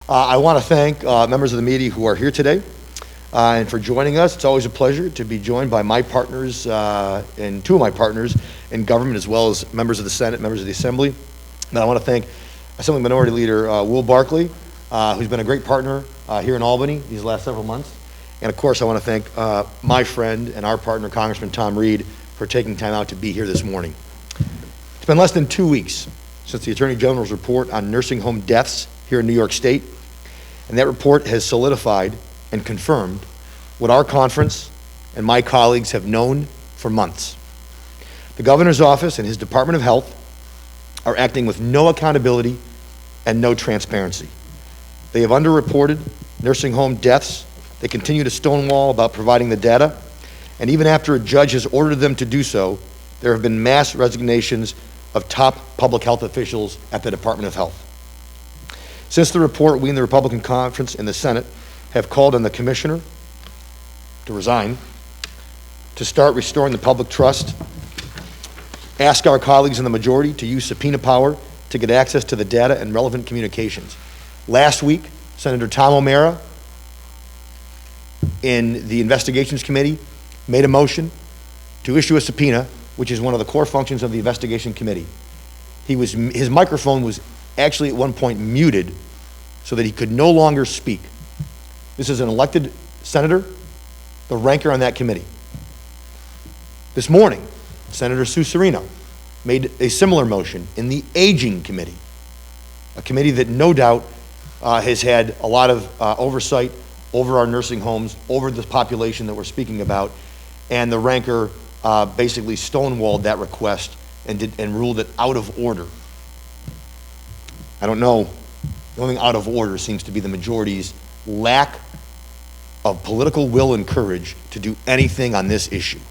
I want to thank members of the media who are here today and for joining us. It's always a pleasure to be joined by my partners and two of my partners in government, as well as members of the Senate, members of the Assembly. And I want to thank Assembly Minority Leader Will Barclay, who's been a great partner here in Albany these last several months. And of course, I want to thank my friend and our partner, Congressman Tom Reed, for taking time out to be here this morning. It's been less than 2 weeks since the Attorney General's report on nursing home deaths here in New York State, and that report has solidified and confirmed what our conference and my colleagues have known for months. The governor's office and his Department of Health are acting with no accountability and no transparency. They have underreported nursing home deaths. They continue to stonewall about providing the data, and even after a judge has ordered them to do so, there have been mass resignations of top public health officials at the Department of Health. Since the report, we in the Republican Conference in the Senate have called on the commissioner to resign, to start restoring the public trust, ask our colleagues in the majority to use subpoena power to get access to the data and relevant communications. Last week, Senator Tom O'Mara in the Investigations Committee made a motion to issue a subpoena, which is one of the core functions of the Investigation Committee. His microphone was actually at one point muted so that he could no longer speak. This is an elected senator, the ranker on that committee. This morning, Senator Sue Serino made a similar motion in the Aging Committee, a committee that no doubt has had a lot of oversight over our nursing homes, over the population that we're speaking about, and the ranker basically stonewalled that request and ruled it out of order. I don't know, the only thing out of order seems to be the majority's lack of political will and courage to do anything on this issue.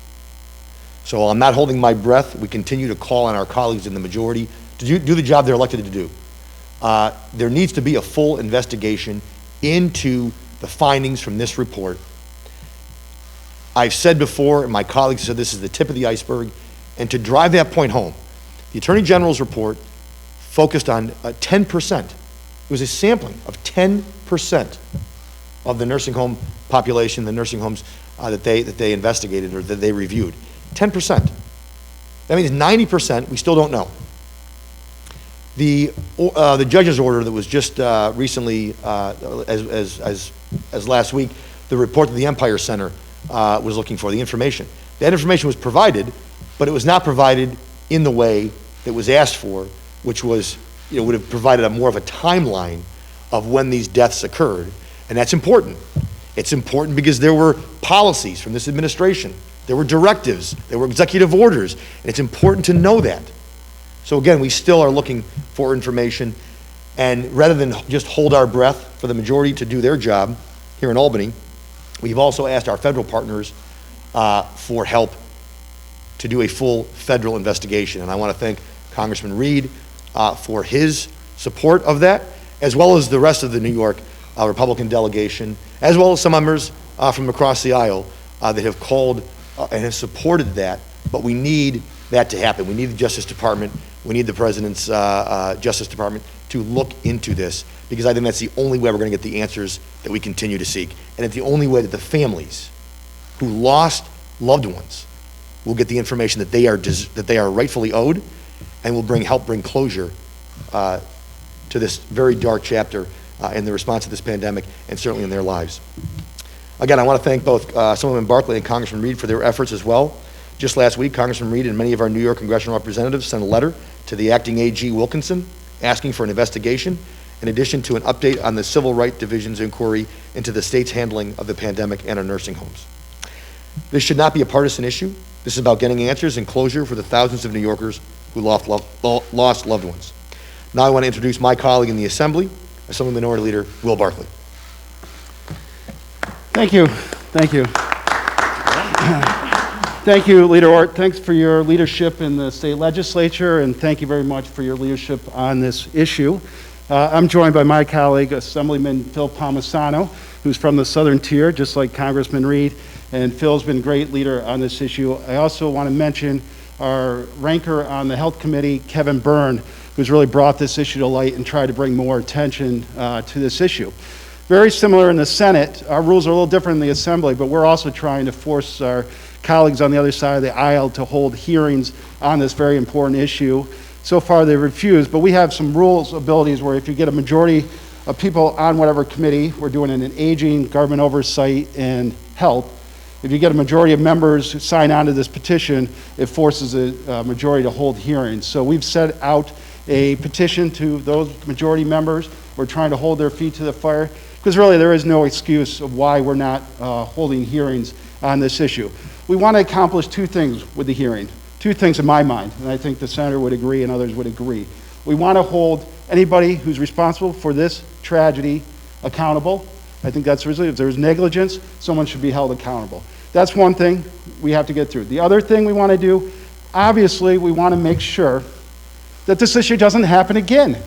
So while I'm not holding my breath, we continue to call on our colleagues in the majority to do the job they're elected to do. There needs to be a full investigation into the findings from this report. I've said before, and my colleagues said this is the tip of the iceberg, and to drive that point home, the Attorney General's report focused on 10%. It was a sampling of 10% of the nursing home population, the nursing homes that they investigated or that they reviewed. 10%. That means 90% we still don't know. The judge's order that was just recently, as last week, the report that the Empire Center was looking for, the information. That information was provided, but it was not provided in the way that was asked for, which was, would have provided more of a timeline of when these deaths occurred. And that's important. It's important because there were policies from this administration. There were directives. There were executive orders. And it's important to know that. So again, we still are looking for information. And rather than just hold our breath for the majority to do their job here in Albany, we've also asked our federal partners for help to do a full federal investigation. And I want to thank Congressman Reed for his support of that, as well as the rest of the New York Republican delegation, as well as some members from across the aisle that have called and have supported that. But we need that to happen. We need the Justice Department, we need the President's Justice Department to look into this, because I think that's the only way we're going to get the answers that we continue to seek. And it's the only way that the families who lost loved ones will get the information that they are rightfully owed, and will help bring closure to this very dark chapter in the response to this pandemic, and certainly in their lives. Again, I want to thank both Assemblyman Barclay and Congressman Reed for their efforts as well. Just last week, Congressman Reed and many of our New York congressional representatives sent a letter to the acting AG Wilkinson asking for an investigation, in addition to an update on the Civil Rights Division's inquiry into the state's handling of the pandemic and our nursing homes. This should not be a partisan issue. This is about getting answers and closure for the thousands of New Yorkers who lost loved ones. Now I want to introduce my colleague in the Assembly, Assemblyman Minority Leader Will Barclay. Thank you. Thank you. Thank you, Leader Ortt. Thanks for your leadership in the state legislature, and thank you very much for your leadership on this issue. I'm joined by my colleague, Assemblyman Phil Palmisano, who's from the Southern Tier, just like Congressman Reed, and Phil's been a great leader on this issue. I also want to mention our ranker on the Health Committee, Kevin Byrne, who's really brought this issue to light and tried to bring more attention to this issue. Very similar in the Senate. Our rules are a little different in the Assembly, but we're also trying to force our colleagues on the other side of the aisle to hold hearings on this very important issue. So far, they refused, but we have some rules abilities where if you get a majority of people on whatever committee, we're doing it in aging, government oversight, and health. If you get a majority of members who sign on to this petition, it forces a majority to hold hearings. So we've set out a petition to those majority members. We're trying to hold their feet to the fire, because really there is no excuse of why we're not holding hearings on this issue. We want to accomplish two things with the hearing. Two things in my mind, and I think the senator would agree and others would agree. We want to hold anybody who's responsible for this tragedy accountable. I think that's really, if there's negligence, someone should be held accountable. That's one thing we have to get through. The other thing we want to do, obviously, we want to make sure that this issue doesn't happen again.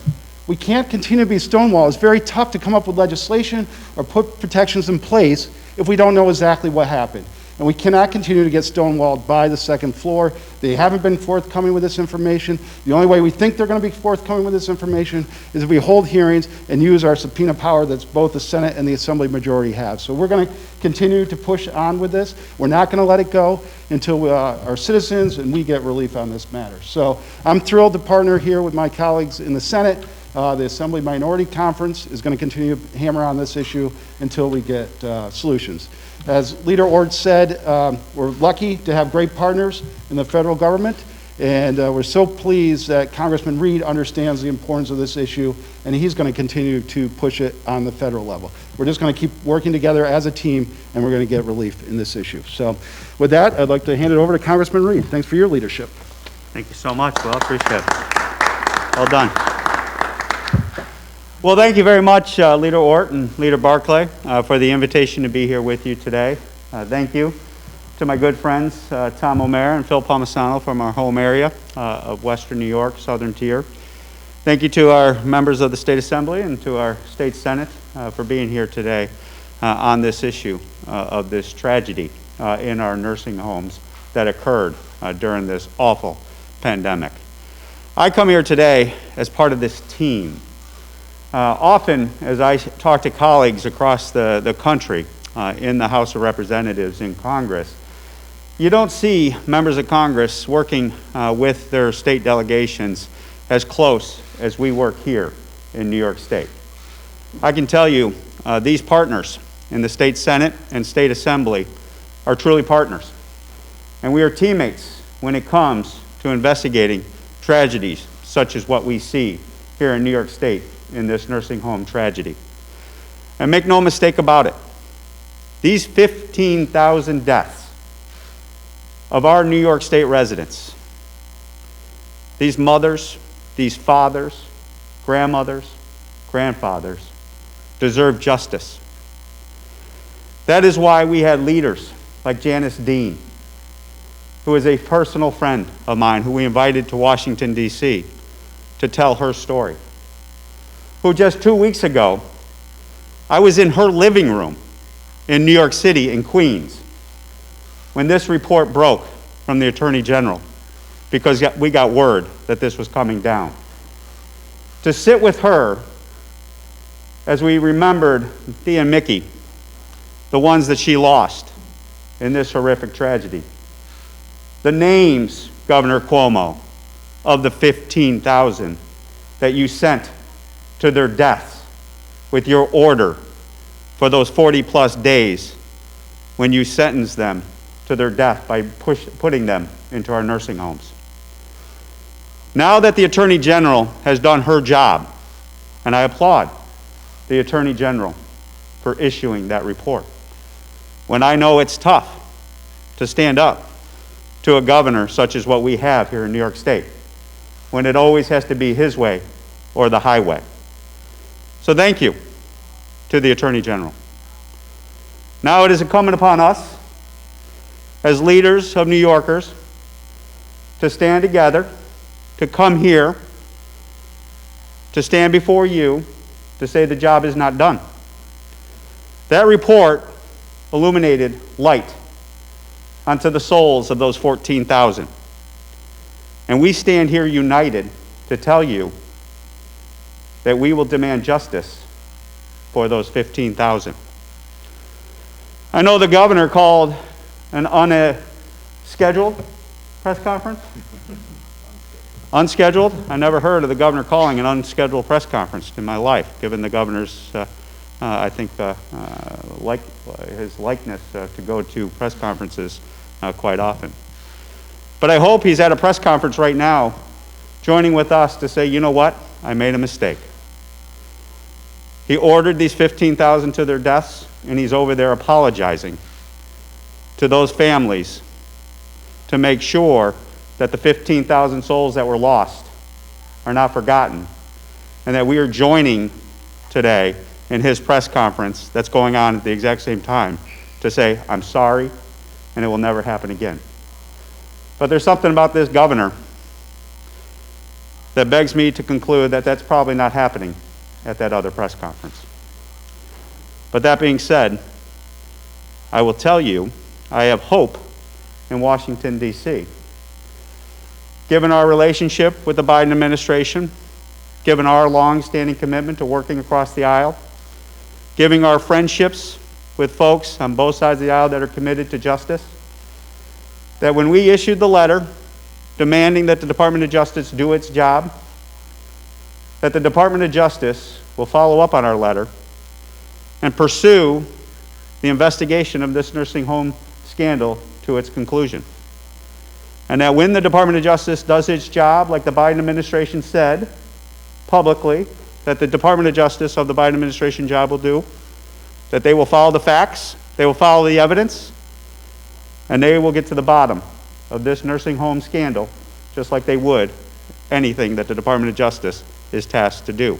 We can't continue to be stonewall. It's very tough to come up with legislation or put protections in place if we don't know exactly what happened. And we cannot continue to get stonewalled by the second floor. They haven't been forthcoming with this information. The only way we think they're going to be forthcoming with this information is if we hold hearings and use our subpoena power that's both the Senate and the Assembly majority have. So we're going to continue to push on with this. We're not going to let it go until our citizens and we get relief on this matter. So I'm thrilled to partner here with my colleagues in the Senate. The Assembly Minority Conference is going to continue to hammer on this issue until we get solutions. As Leader Ortt said, we're lucky to have great partners in the federal government, and we're so pleased that Congressman Reed understands the importance of this issue, and he's going to continue to push it on the federal level. We're just going to keep working together as a team, and we're going to get relief in this issue. So with that, I'd like to hand it over to Congressman Reed. Thanks for your leadership. Thank you so much. Well, appreciate it. Well done. Well, thank you very much, Leader Ortt and Leader Barclay, for the invitation to be here with you today. Thank you to my good friends, Tom O'Meara and Phil Palmisano from our home area of Western New York, Southern Tier. Thank you to our members of the State Assembly and to our State Senate for being here today on this issue of this tragedy in our nursing homes that occurred during this awful pandemic. I come here today as part of this team. Often, as I talk to colleagues across the country in the House of Representatives in Congress, you don't see members of Congress working with their state delegations as close as we work here in New York State. I can tell you these partners in the State Senate and State Assembly are truly partners. And we are teammates when it comes to investigating tragedies such as what we see here in New York State in this nursing home tragedy. And make no mistake about it, these 15,000 deaths of our New York State residents, these mothers, these fathers, grandmothers, grandfathers, deserve justice. That is why we had leaders like Janice Dean, who is a personal friend of mine, who we invited to Washington, D.C. to tell her story, who just 2 weeks ago, I was in her living room in New York City, in Queens, when this report broke from the Attorney General, because we got word that this was coming down. To sit with her as we remembered Dee and Mickey, the ones that she lost in this horrific tragedy. The names, Governor Cuomo, of the 15,000 that you sent to their deaths with your order for those 40-plus days when you sentenced them to their death by putting them into our nursing homes. Now that the Attorney General has done her job, and I applaud the Attorney General for issuing that report, when I know it's tough to stand up to a governor such as what we have here in New York State, when it always has to be his way or the highway. So thank you to the Attorney General. Now it is incumbent upon us, as leaders of New Yorkers, to stand together, to come here, to stand before you, to say the job is not done. That report illuminated light onto the souls of those 14,000. And we stand here united to tell you that we will demand justice for those 15,000. I know the governor called an unscheduled press conference. Unscheduled? I never heard of the governor calling an unscheduled press conference in my life, given the governor's, I think, his likeness to go to press conferences quite often. But I hope he's at a press conference right now, joining with us to say, you know what, I made a mistake. He ordered these 15,000 to their deaths, and he's over there apologizing to those families to make sure that the 15,000 souls that were lost are not forgotten, and that we are joining today in his press conference that's going on at the exact same time to say, I'm sorry, and it will never happen again. But there's something about this governor that begs me to conclude that that's probably not happening at that other press conference. But that being said, I will tell you, I have hope in Washington, D.C. Given our relationship with the Biden administration, given our long-standing commitment to working across the aisle, given our friendships with folks on both sides of the aisle that are committed to justice, that when we issued the letter demanding that the Department of Justice do its job, that the Department of Justice will follow up on our letter and pursue the investigation of this nursing home scandal to its conclusion. And that when the Department of Justice does its job, like the Biden administration said publicly, that the Department of Justice of the Biden administration job will do, that they will follow the facts, they will follow the evidence, and they will get to the bottom of this nursing home scandal, just like they would anything that the Department of Justice is tasked to do.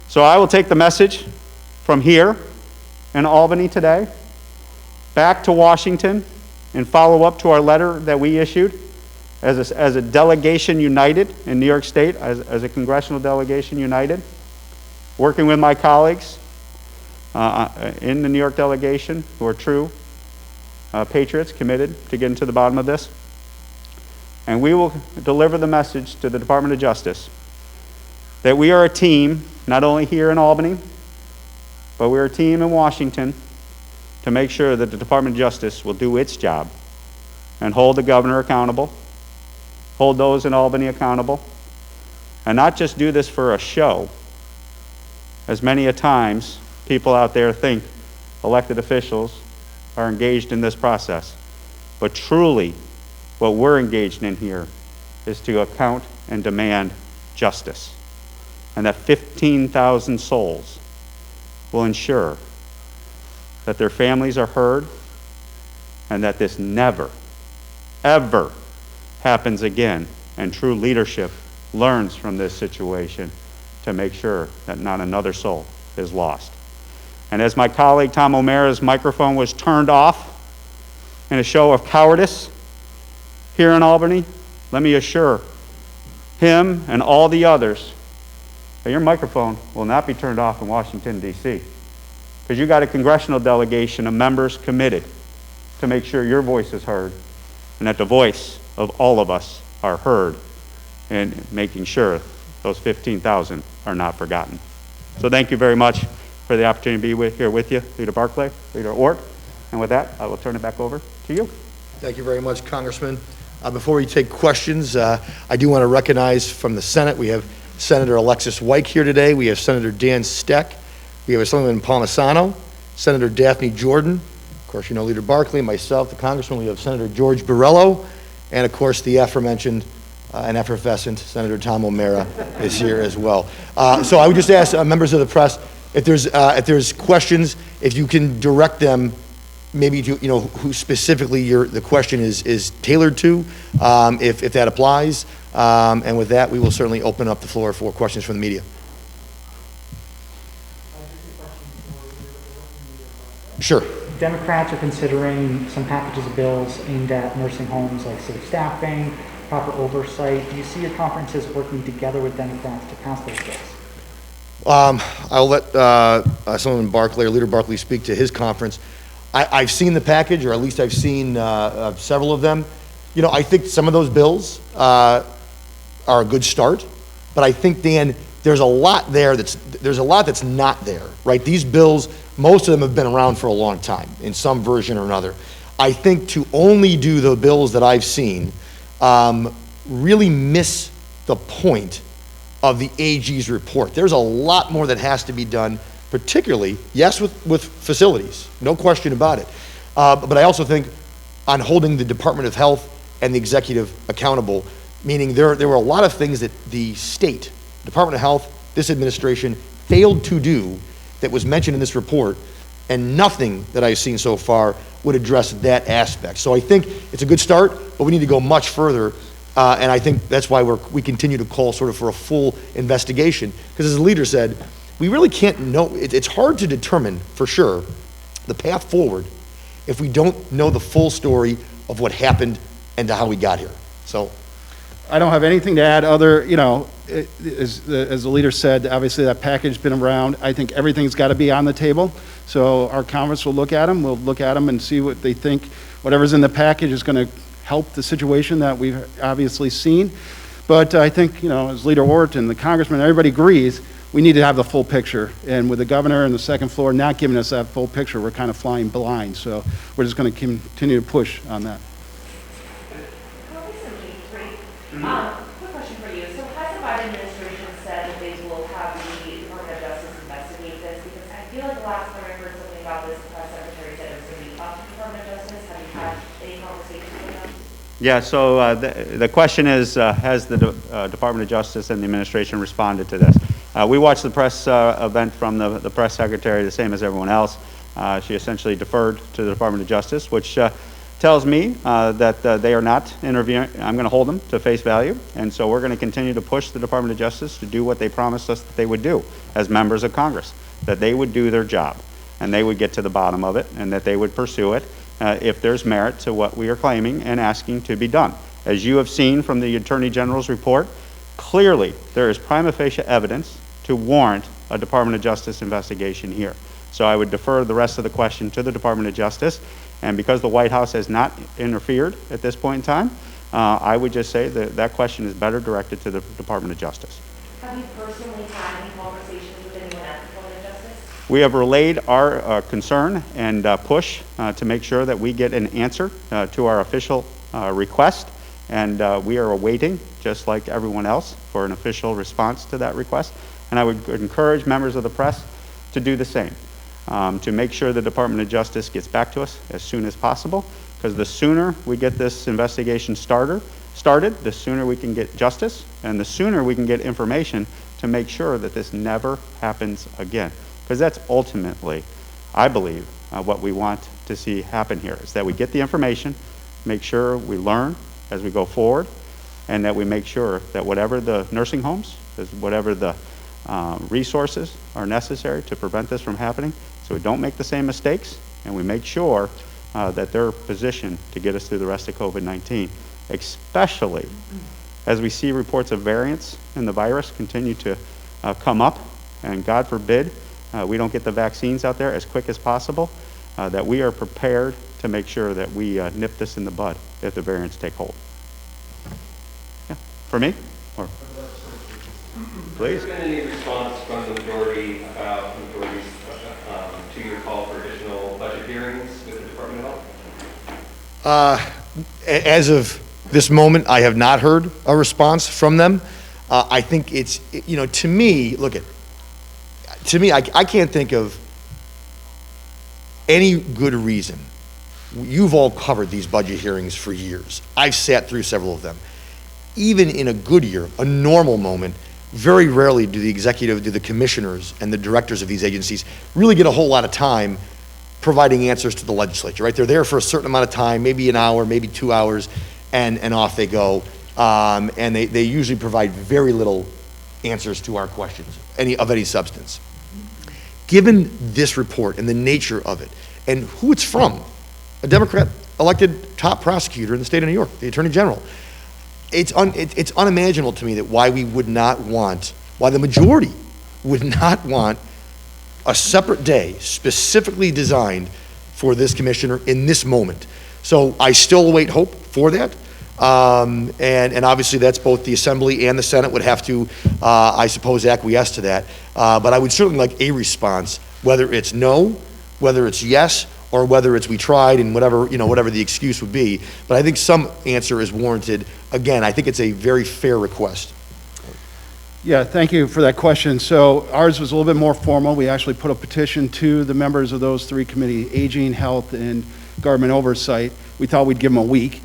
So I will take the message from here in Albany today, back to Washington, and follow up to our letter that we issued as a delegation united in New York State, as a congressional delegation united, working with my colleagues in the New York delegation who are true patriots committed to getting to the bottom of this. And we will deliver the message to the Department of Justice that we are a team, not only here in Albany, but we're a team in Washington to make sure that the Department of Justice will do its job and hold the governor accountable, hold those in Albany accountable, and not just do this for a show, as many a times people out there think elected officials are engaged in this process. But truly, what we're engaged in here is to account and demand justice. And that 15,000 souls will ensure that their families are heard and that this never, ever happens again. And true leadership learns from this situation to make sure that not another soul is lost. And as my colleague Tom O'Mara's microphone was turned off in a show of cowardice here in Albany, let me assure him and all the others that your microphone will not be turned off in Washington, D.C. Because you got a congressional delegation of members committed to make sure your voice is heard and that the voice of all of us are heard in making sure those 15,000 are not forgotten. So thank you very much for the opportunity to be here with you, Leader Barclay, Leader Ortt. And with that, I will turn it back over to you. Thank you very much, Congressman. Before we take questions, I do want to recognize from the Senate, we have Senator Alexis Wyke here today. We have Senator Dan Steck. We have Assemblyman Palmisano, Senator Daphne Jordan. Of course, you know Leader Barclay, myself, the Congressman. We have Senator George Borrello, and of course, the aforementioned and effervescent Senator Tom O'Mara is here as well. So I would just ask members of the press, if there's questions, if you can direct them maybe to, who specifically the question is tailored to, if that applies. And with that, we will certainly open up the floor for questions from the media. Sure. Democrats are considering some packages of bills aimed at nursing homes, like safe staffing, proper oversight. Do you see your conferences working together with Democrats to pass those bills? I'll let Assemblyman Barclay or Leader Barclay speak to his conference. I've seen the package, or at least I've seen several of them. I think some of those bills are a good start, but I think, Dan, there's a lot there there's a lot that's not there, right? These bills, most of them have been around for a long time in some version or another. I think to only do the bills that I've seen really miss the point of the AG's report. There's a lot more that has to be done, particularly, yes, with facilities, no question about it. But I also think on holding the Department of Health and the executive accountable, meaning there were a lot of things that the state, Department of Health, this administration failed to do that was mentioned in this report, and nothing that I've seen so far would address that aspect. So I think it's a good start, but we need to go much further. And I think that's why we continue to call sort of for a full investigation. Because as the leader said, we really can't know, it's hard to determine for sure the path forward if we don't know the full story of what happened and to how we got here. So I don't have anything to add other, as the leader said, obviously that package's been around. I think everything's got to be on the table. So our Congress will look at them. We'll look at them and see what they think. Whatever's in the package is going to help the situation that we've obviously seen. But I think, as Leader Ortt and the Congressman, everybody agrees, we need to have the full picture. And with the governor and the second floor not giving us that full picture, we're kind of flying blind. So we're just going to continue to push on that. Quick question for you. So has the Biden administration said that they will have the Department of Justice investigate this? Because I feel like the last time I heard something about this, the press secretary said it was going to be up to the Department of Justice. Have you had any conversations with them? Yeah, so the question is, has the Department of Justice and the administration responded to this? We watched the press event from the press secretary, the same as everyone else. She essentially deferred to the Department of Justice, which tells me that they are not interviewing. I'm going to hold them to face value, and so we're going to continue to push the Department of Justice to do what they promised us that they would do as members of Congress, that they would do their job, and they would get to the bottom of it, and that they would pursue it if there's merit to what we are claiming and asking to be done. As you have seen from the Attorney General's report, clearly there is prima facie evidence to warrant a Department of Justice investigation here. So I would defer the rest of the question to the Department of Justice, and because the White House has not interfered at this point in time, I would just say that that question is better directed to the Department of Justice. Have you personally had any conversations with anyone at the Department of Justice? We have relayed our concern and push to make sure that we get an answer to our official request, and we are awaiting, just like everyone else, for an official response to that request. And I would encourage members of the press to do the same, to make sure the Department of Justice gets back to us as soon as possible, because the sooner we get this investigation started, the sooner we can get justice, and the sooner we can get information to make sure that this never happens again. Because that's ultimately, I believe, what we want to see happen here, is that we get the information, make sure we learn as we go forward, and that we make sure that whatever the nursing homes, whatever the resources are necessary to prevent this from happening, so we don't make the same mistakes, and we make sure that they're positioned to get us through the rest of COVID-19, especially as we see reports of variants in the virus continue to come up, and God forbid we don't get the vaccines out there as quick as possible, that we are prepared to make sure that we nip this in the bud if the variants take hold. Yeah. For me? Or please. Has there been any response from the majority about the majority's to your call for additional budget hearings with the Department of Health? As of this moment, I have not heard a response from them. I think it's, to me, I can't think of any good reason. You've all covered these budget hearings for years. I've sat through several of them. Even in a good year, a normal moment, very rarely do the commissioners and the directors of these agencies really get a whole lot of time providing answers to the legislature, right? They're there for a certain amount of time, maybe an hour, maybe 2 hours, and off they go. And they usually provide very little answers to our questions, of any substance. Given this report and the nature of it, and who it's from, a Democrat elected top prosecutor in the state of New York, the Attorney General, it's unimaginable to me that why the majority would not want a separate day specifically designed for this commissioner in this moment. So I still await hope for that. And obviously, that's both the Assembly and the Senate would have to, I suppose, acquiesce to that. But I would certainly like a response, whether it's no, whether it's yes, or whether it's we tried and whatever, whatever the excuse would be. But I think some answer is warranted. Again, I think it's a very fair request. Yeah, thank you for that question. So ours was a little bit more formal. We actually put a petition to the members of those three committees, Aging, Health, and Government Oversight. We thought we'd give them a week.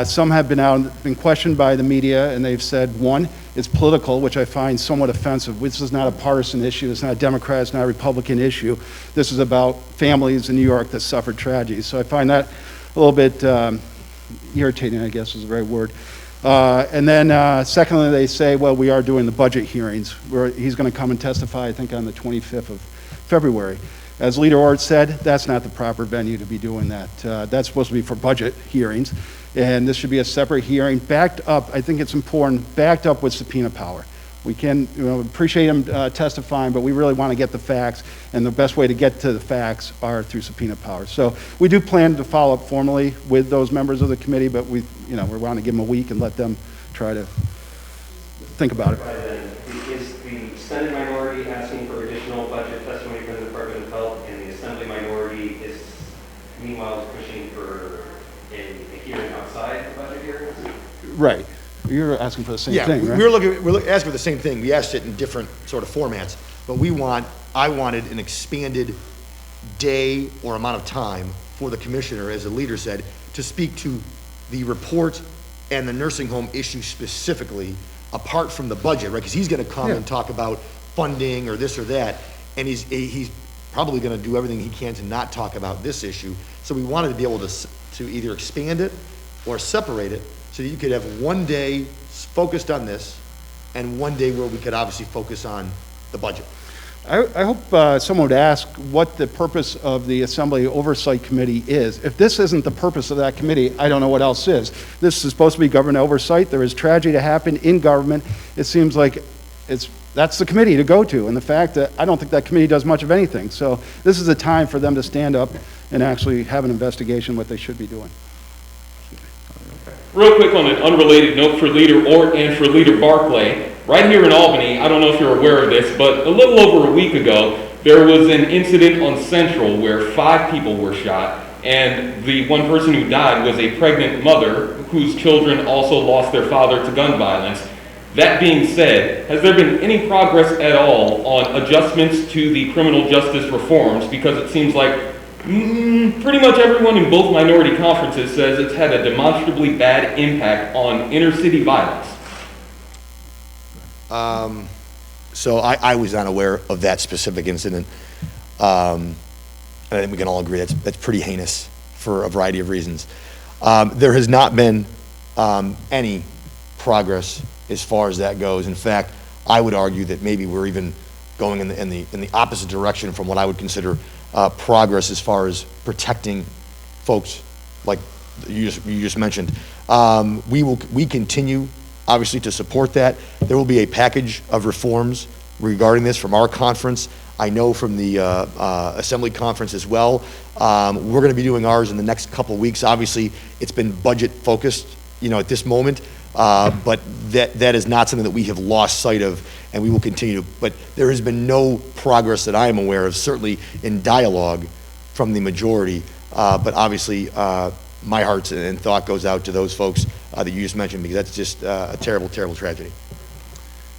Some have been questioned by the media, and they've said, one, it's political, which I find somewhat offensive. This is not a partisan issue. It's not a Democrat, it's not a Republican issue. This is about families in New York that suffered tragedies. So I find that a little bit irritating, I guess is the right word. And then secondly, they say, well, we are doing the budget hearings. He's going to come and testify, I think, on the 25th of February. As Leader Ortt said, that's not the proper venue to be doing that. That's supposed to be for budget hearings, and this should be a separate hearing, backed up, I think it's important, backed up with subpoena power. We can appreciate him testifying, but we really want to get the facts, and the best way to get to the facts are through subpoena power. So we do plan to follow up formally with those members of the committee, but we want to give them a week and let them try to think about it. Is the Senate minority asking for additional budget testimony from the Department of Health, and the Assembly minority is meanwhile pushing for a hearing outside the budget hearings? Right. You're asking for the same thing, right? We're asking for the same thing. We asked it in different sort of formats, but I wanted an expanded day or amount of time for the commissioner, as the leader said, to speak to the report and the nursing home issue specifically, apart from the budget, right? Because he's going to come and talk about funding or this or that, and he's probably going to do everything he can to not talk about this issue. So we wanted to be able to either expand it or separate it, so that you could have one day focused on this and one day where we could obviously focus on the budget. I hope someone would ask what the purpose of the Assembly Oversight Committee is. If this isn't the purpose of that committee, I don't know what else is. This is supposed to be government oversight. There is tragedy to happen in government. It seems like that's the committee to go to, and the fact that I don't think that committee does much of anything. So this is a time for them to stand up and actually have an investigation what they should be doing. Real quick on an unrelated note for Leader Ortt and for Leader Barclay, right here in Albany, I don't know if you're aware of this, but a little over a week ago, there was an incident on Central where 5 people were shot, and the one person who died was a pregnant mother whose children also lost their father to gun violence. That being said, has there been any progress at all on adjustments to the criminal justice reforms? Because it seems like pretty much everyone in both minority conferences says it's had a demonstrably bad impact on inner city violence. So I was unaware of that specific incident. And I think we can all agree that's pretty heinous for a variety of reasons. There has not been any progress as far as that goes. In fact, I would argue that maybe we're even going in the opposite direction from what I would consider progress as far as protecting folks like you just mentioned. We continue obviously to support that. There will be a package of reforms regarding this from our conference. I know from the Assembly conference as well. We're going to be doing ours in the next couple of weeks. Obviously, it's been budget focused, at this moment, but that is not something that we have lost sight of, and we will continue to. But there has been no progress that I am aware of, certainly in dialogue from the majority. But obviously, my heart and thought goes out to those folks that you just mentioned, because that's just a terrible, terrible tragedy.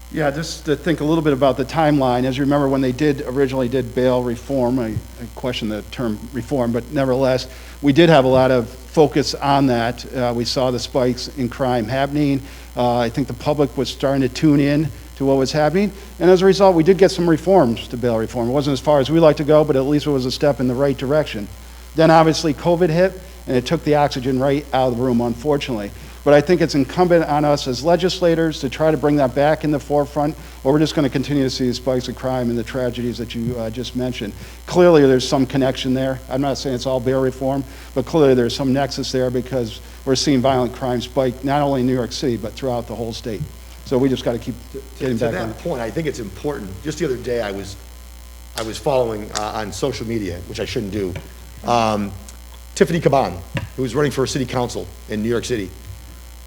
Yeah, just to think a little bit about the timeline. As you remember, when they originally did bail reform, I question the term reform, but nevertheless, we did have a lot of focus on that. We saw the spikes in crime happening. I think the public was starting to tune in to what was happening. And as a result, we did get some reforms to bail reform. It wasn't as far as we like to go, but at least it was a step in the right direction. Then obviously COVID hit, and it took the oxygen right out of the room, unfortunately. But I think it's incumbent on us as legislators to try to bring that back in the forefront, or we're just going to continue to see the spikes of crime and the tragedies that you just mentioned. Clearly, there's some connection there. I'm not saying it's all bail reform, but clearly there's some nexus there, because we're seeing violent crime spike not only in New York City, but throughout the whole state. So we just got to keep getting back on it. To that point, I think it's important. Just the other day, I was following on social media, which I shouldn't do, Tiffany Caban, who was running for city council in New York City.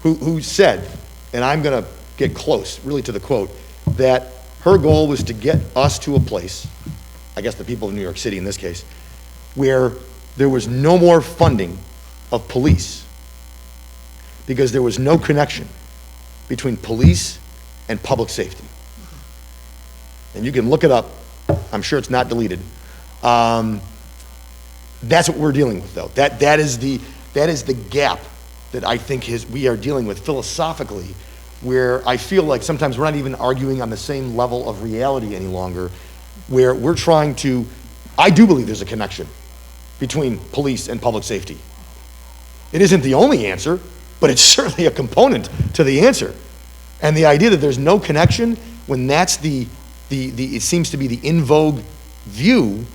who said, and I'm going to get close, really to the quote, that her goal was to get us to a place, I guess the people of New York City in this case, where there was no more funding of police because there was no connection between police and public safety. And you can look it up. I'm sure it's not deleted. That's what we're dealing with, though. That is the gap that I think we are dealing with philosophically, where I feel like sometimes we're not even arguing on the same level of reality any longer, where we're trying to, I do believe there's a connection between police and public safety. It isn't the only answer, but it's certainly a component to the answer. And the idea that there's no connection, when that's it seems to be the in vogue view,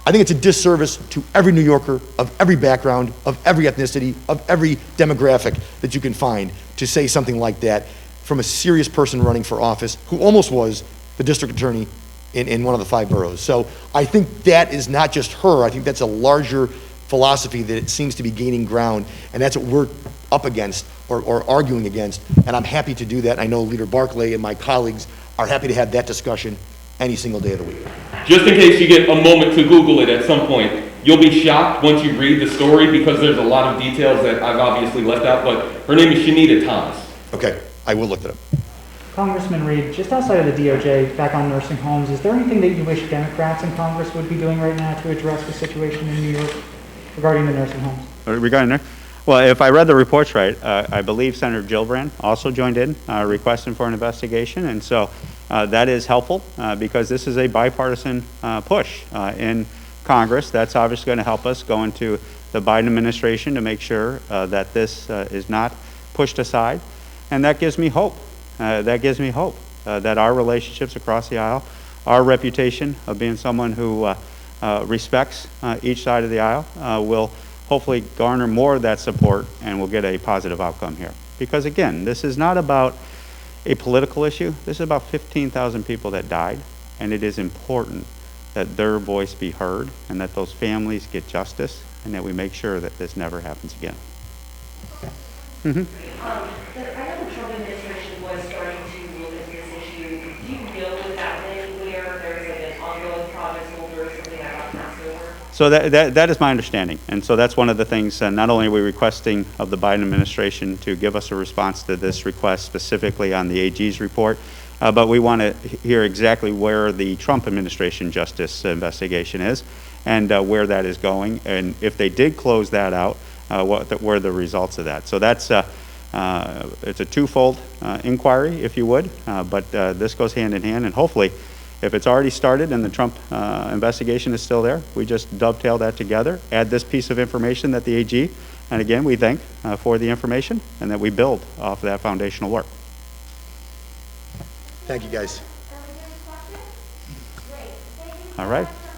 I think it's a disservice to every New Yorker of every background, of every ethnicity, of every demographic that you can find to say something like that from a serious person running for office who almost was the district attorney in one of the 5 boroughs. So I think that is not just her. I think that's a larger philosophy that it seems to be gaining ground, and that's what we're up against or arguing against, and I'm happy to do that. I know Leader Barclay and my colleagues are happy to have that discussion any single day of the week. Just in case you get a moment to Google it at some point, you'll be shocked once you read the story because there's a lot of details that I've obviously left out, but her name is Shanita Thomas. Okay, I will look that up. Congressman Reed, just outside of the DOJ, back on nursing homes, is there anything that you wish Democrats in Congress would be doing right now to address the situation in New York regarding the nursing homes? Regarding there? Well, if I read the reports right, I believe Senator Gillibrand also joined in requesting for an investigation, and so that is helpful because this is a bipartisan push in Congress. That's obviously going to help us go into the Biden administration to make sure that this is not pushed aside, and that gives me hope. That gives me hope that our relationships across the aisle, our reputation of being someone who respects each side of the aisle will hopefully garner more of that support, and we'll get a positive outcome here. Because again, this is not about a political issue. This is about 15,000 people that died, and it is important that their voice be heard and that those families get justice and that we make sure that this never happens again. I know the Trump administration was starting to look at this issue. Do you know if that went anywhere? There's like an ongoing project holder or something that got passed over? So that is my understanding, and so that's one of the things. Not only are we requesting of the Biden administration to give us a response to this request specifically on the AG's report, but we want to hear exactly where the Trump administration justice investigation is and where that is going, and if they did close that out, what were the results of that. So that's it's a twofold inquiry, if you would, but this goes hand in hand, and hopefully if it's already started and the Trump investigation is still there, we just dovetail that together, add this piece of information that the AG, and again, we thank for the information, and that we build off of that foundational work. Thank you, guys. All right.